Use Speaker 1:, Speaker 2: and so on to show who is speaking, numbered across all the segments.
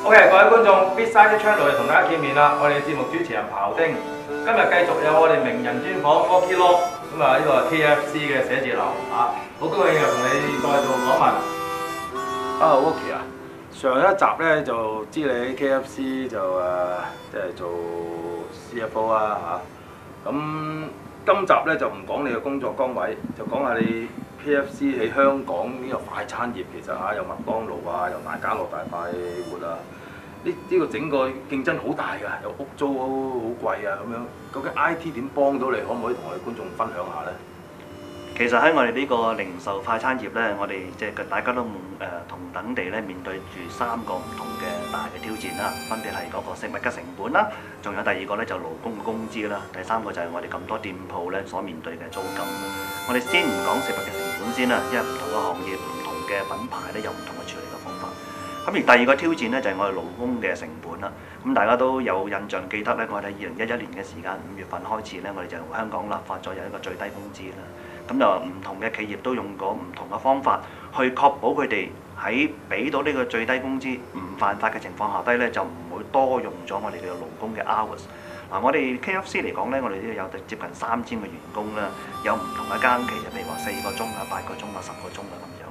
Speaker 1: OK， 各位觀眾 ，Bidside Channel 又同大家見面啦。我哋節目主持人刨丁，今日繼續有我哋名人專訪 Walkie Law， 咁啊呢個 KFC 嘅寫字樓啊，好高興又同你再做訪問。Walkie 啊，上一集咧就知你喺 KFC 就即係做 CFO 啊嚇，咁今集咧就唔講你嘅工作崗位，就講下你 KFC 喺香港呢個快餐業其實有麥當勞啊，有大家樂、大快活啊。呢個整個競爭好大㗎，有屋租好貴啊咁樣。究竟 IT 點幫到你？可唔可以同我哋觀眾分享下呢？
Speaker 2: 其實喺我哋呢個零售快餐業呢，我哋即係大家都同等地咧面對住3個唔同嘅大嘅挑戰啦，分別係嗰個食物嘅成本啦，仲有第二個咧就勞工嘅工資啦，第三個就係我哋咁多店鋪咧所面對嘅租金。我哋先唔講食物嘅成本先啦，因為唔同嘅行業、唔同嘅品牌咧有唔同嘅處理嘅方法。咁而第二個挑戰咧就係我哋勞工嘅成本啦。咁大家都有印象記得咧，我哋喺2011年嘅時間5月份開始咧，我哋就香港立法咗有一個最低工資啦。咁就唔同嘅企業都用過唔同嘅方法去確保佢哋喺俾到呢個最低工資唔犯法嘅情況下低咧，就唔會多用咗我哋嘅勞工嘅 hours。嗱，我哋 KFC 嚟講咧，我哋都有接近3000個員工啦，有唔同嘅更期，譬如話4個鐘啊、8個鐘啊、10個鐘啊咁樣。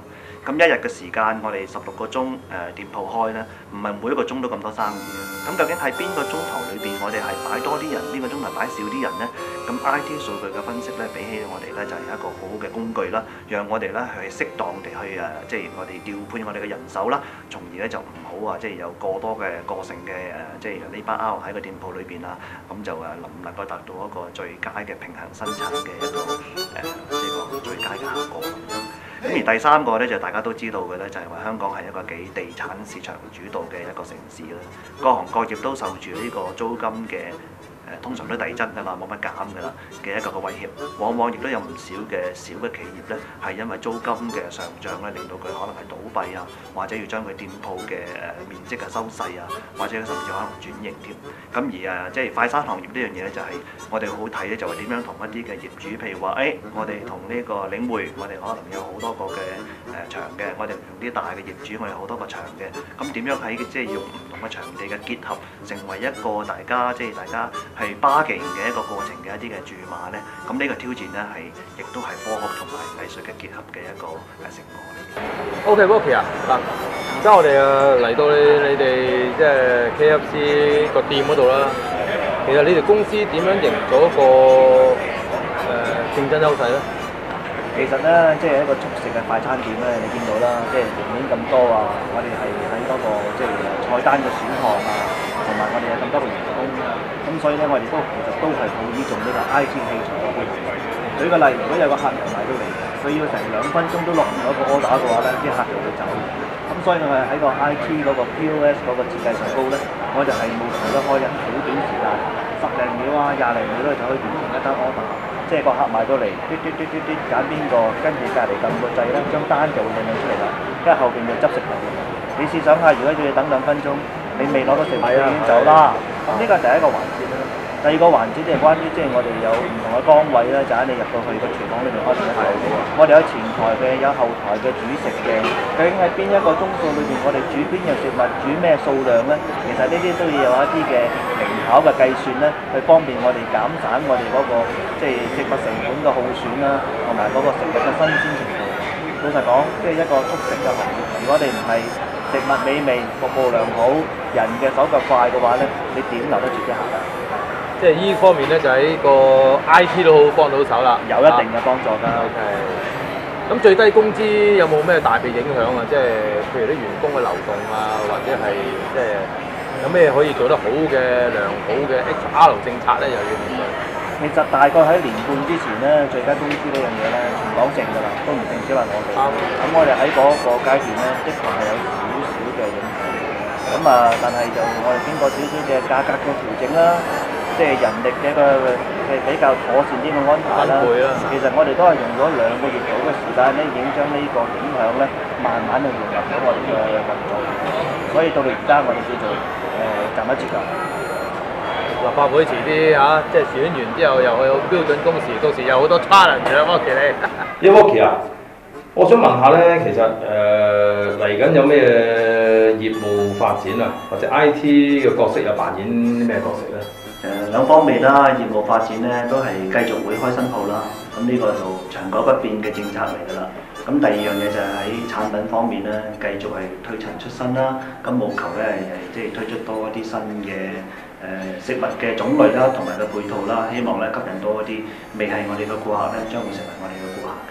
Speaker 2: 咁一日嘅時間，我哋16個鐘店鋪開咧，唔係每一個鐘都咁多生意嘅。咁究竟喺邊個鐘頭裏邊，我哋係擺多啲人，邊個鐘頭擺少啲人呢？咁 IT 數據嘅分析咧，比起我哋咧就係一個好好嘅工具啦，讓我哋咧去適當地去即係我哋調配我哋嘅人手啦，從而咧就唔好話即係有過多嘅個性嘅即係呢班 hour 喺個店鋪裏邊啊，咁就能唔能夠達到一個最佳嘅平衡生產嘅一個即係個最佳嘅效果咁樣。咁而第三個咧就大家都知道嘅咧，就係話香港係一個幾地產市場主導嘅一個城市啦，各行各業都受住呢個租金嘅通常都遞增㗎啦，冇乜減㗎啦嘅一個嘅威脅，往往亦都有唔少嘅小嘅企業咧，係因為租金嘅上漲咧，令到佢可能係倒閉啊，或者要將佢店鋪嘅面積嘅收細啊，或者甚至可能轉型添。咁而即係快餐行業呢樣嘢咧，就係我哋好睇咧，就係點樣同一啲嘅業主，譬如話我哋同呢個領匯，我哋可能有好多個嘅場嘅，我哋同啲大嘅業主，我哋好多個場嘅，咁點樣喺即係用唔同嘅場地嘅結合，成為一個大家係bargain嘅一個過程嘅一啲嘅注碼咧，咁呢個挑戰咧係亦都係科學同埋藝術嘅結合嘅一個成果嚟嘅。
Speaker 1: OK，Walkie 啊，嗱，而家我哋嚟到你哋即係 KFC 個店嗰度啦。其實你哋公司點樣營造一個競爭優勢咧？
Speaker 3: 其實咧，即係一個速食嘅快餐店咧，你見到啦，即係盤面咁多啊，我哋係喺嗰個即係菜單嘅選項啊，同埋我哋有咁多個員工，咁所以咧，我哋其實都係好倚重呢個 IT 器材嘅配合。舉個例，如果有個客人買到嚟，佢要成2分鐘都落唔到個 order 嘅話咧，啲客就會走。咁所以我哋喺個 IT 嗰個 POS 嗰個設計上高咧，我哋係務求得開好短時間，10零秒啊、20零秒咧就可以完成一單 order。即係個客買到嚟，嘟揀邊個，跟住隔離撳個掣咧，張單就會印出嚟啦。跟住後邊就執食流。你試想下，如果要你等2分鐘，你未攞到食物已經走啦。咁呢個係第一個環節啦。第二個環節即係關於即係我哋有唔同嘅崗位啦，就喺你入到去個廚房裏面開始睇嘅。我哋有前台嘅，有後台嘅煮食嘅。究竟喺邊一個鐘數裏邊，我哋煮邊樣食物，煮咩數量咧？其實呢啲都要有一啲嘅靈巧嘅計算咧，去方便我哋減省我哋嗰個即係食物成本嘅耗損啦，同埋嗰個食物嘅新鮮程度。老實講，即係一個速食嘅行業，如果你唔係食物美味、服務良好、人嘅手腳快嘅話咧，你點留得住啲客啊？
Speaker 1: 即係呢方面咧，就喺個 IT 都好幫到手啦，
Speaker 3: 有一定嘅幫助㗎。
Speaker 1: OK。咁最低工資有冇咩大嘅影響啊？即係譬如啲員工嘅流動啊，或者係即係有咩可以做得好嘅良好嘅 HR 政策咧，又要面對。
Speaker 3: 其實大概喺年半之前咧，最低工資呢樣嘢咧，全港性㗎啦，都唔淨止話我哋。咁我哋喺嗰個階段咧，的確係有少少嘅影響。咁但係就我哋經過少少嘅價格嘅調整啦。即係人力嘅一個比較妥善啲嘅安排啦。其實我哋都係用咗2個月到嘅時間咧，已經將呢個影響咧，慢慢去融入咗我哋嘅運作。所以到到而家，我哋叫做賺得折㗎。
Speaker 1: 立法會遲啲即係選完之後又有標準工時，到時有好多 challenge 啦 ，Walkie 你。Walkie 啊，我想問下咧，其實嚟緊有咩業務發展啊，或者 IT 嘅角色又扮演啲咩角色咧？
Speaker 2: 兩方面啦，業務發展咧都係繼續會開新鋪啦，咁呢個就長久不變嘅政策嚟㗎啦。咁第二樣嘢就係喺產品方面咧，繼續係推陳出新啦。咁務求咧係即係推出多一啲新嘅食物嘅種類啦，同埋個配套啦，希望咧吸引多一啲未係我哋嘅顧客咧，將會成為我哋嘅顧客嘅。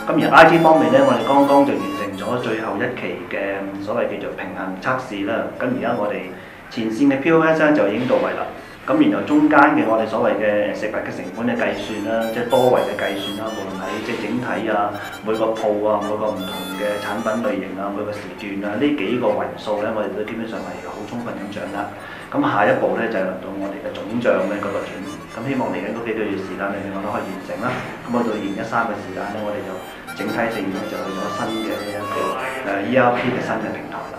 Speaker 2: 咁而 IT 方面咧，我哋剛剛就完成咗最後一期嘅所謂叫做平衡測試啦。咁而家我哋前線嘅 POS 咧就已經到位啦。咁然後中間嘅我哋所謂嘅食物嘅成本嘅計算啦，即係多維嘅計算啦，無論喺即係整體啊，每個鋪啊，每個唔同嘅產品類型啊，每個時段啊，呢幾個維數咧，我哋都基本上係好充分咁掌握。咁下一步咧就係輪到我哋嘅總帳咧嗰個轉移。咁希望嚟緊嗰幾個月時間裏面我都可以完成啦。咁去到2013嘅時間咧，我哋就整體性咧就去咗新嘅一個ERP 嘅新嘅平台啦。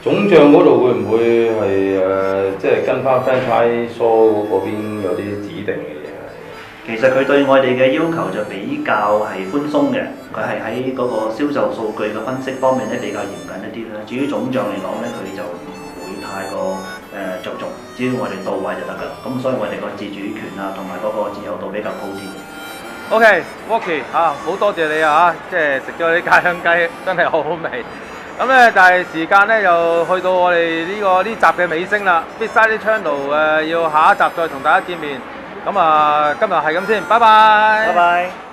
Speaker 1: 總帳嗰度會唔會係即係跟翻 franchise 嗰邊有啲指定嘅嘢？
Speaker 2: 其實佢對我哋嘅要求就比較係寬鬆嘅，佢係喺嗰個銷售數據嘅分析方面咧比較嚴謹一啲啦。至於總帳嚟講咧，佢就唔會太過着重，只要我哋到位就得㗎。咁所以我哋個自主權啊，同埋嗰個自由度比較高啲。
Speaker 1: OK，Walkie 好多謝你啊！即係食咗啲家鄉雞，真係好好味。咁咧，但係時間咧又去到我哋呢集嘅尾聲啦。Bigside Channel 要下一集再同大家見面。咁今日係咁先，拜拜。
Speaker 2: 拜拜。